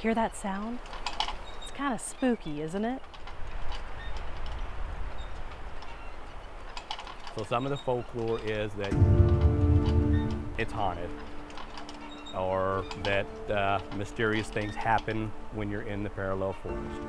Hear that sound? It's kind of spooky, isn't it? So some of the folklore is that it's haunted, or that mysterious things happen when you're in the parallel forest.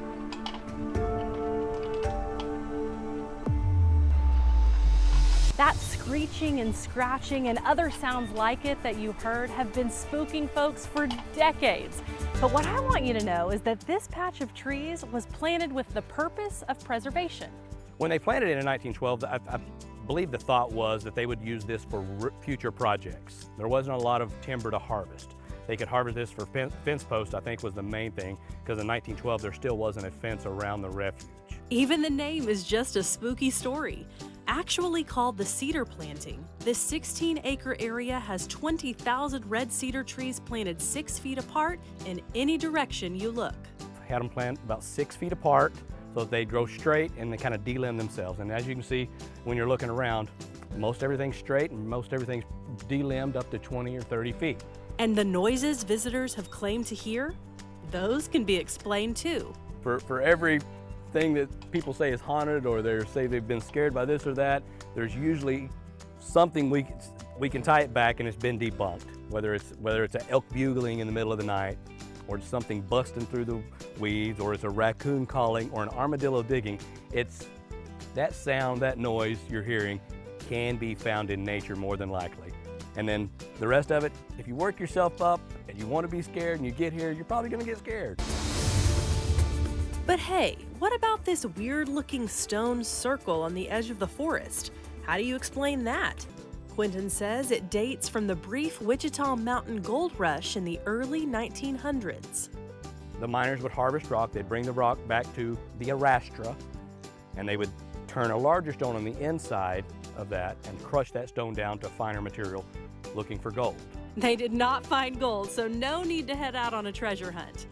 That screeching and scratching and other sounds like it that you heard have been spooking folks for decades. But what I want you to know is that this patch of trees was planted with the purpose of preservation. When they planted it in 1912, I believe the thought was that they would use this for future projects. There wasn't a lot of timber to harvest. They could harvest this for fence posts, I think was the main thing, because in 1912 there still wasn't a fence around the refuge. Even the name is just a spooky story. Actually called the cedar planting, this 16-acre area has 20,000 red cedar trees planted 6 feet apart in any direction you look. Had them planted about 6 feet apart so that they grow straight and they kind of delimb themselves. And as you can see, when you're looking around, most everything's straight and most everything's delimbed up to 20 or 30 feet. And the noises visitors have claimed to hear, those can be explained too. For every thing that people say is haunted, or they say they've been scared by this or that, there's usually something we can tie it back and it's been debunked. Whether it's an elk bugling in the middle of the night, or it's something busting through the weeds, or it's a raccoon calling, or an armadillo digging. It's that sound, that noise you're hearing can be found in nature more than likely. And then the rest of it, if you work yourself up and you want to be scared and you get here, you're probably going to get scared. But hey, what about this weird-looking stone circle on the edge of the forest? How do you explain that? Quentin says it dates from the brief Wichita Mountain gold rush in the early 1900s. The miners would harvest rock, they'd bring the rock back to the arastra, and they would turn a larger stone on the inside of that and crush that stone down to finer material, looking for gold. They did not find gold, so no need to head out on a treasure hunt.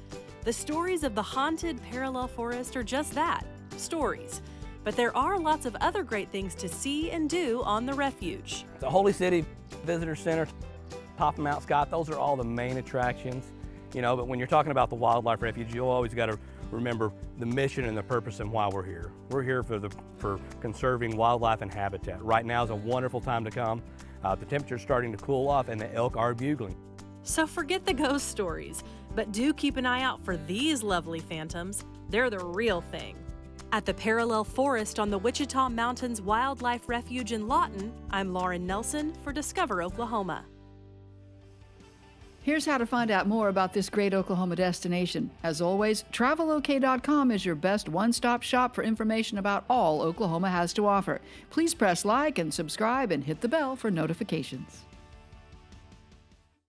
The stories of the haunted parallel forest are just that, stories. But there are lots of other great things to see and do on the refuge. The Holy City Visitor Center, top of Mount Scott, those are all the main attractions. You know, but when you're talking about the wildlife refuge, you always got to remember the mission and the purpose and why we're here. We're here for conserving wildlife and habitat. Right now is a wonderful time to come. The temperature's starting to cool off and the elk are bugling. So forget the ghost stories, but do keep an eye out for these lovely phantoms. They're the real thing. At the Parallel Forest on the Wichita Mountains Wildlife Refuge in Lawton, I'm Lauren Nelson for Discover Oklahoma. Here's how to find out more about this great Oklahoma destination. As always, TravelOK.com is your best one-stop shop for information about all Oklahoma has to offer. Please press like and subscribe and hit the bell for notifications.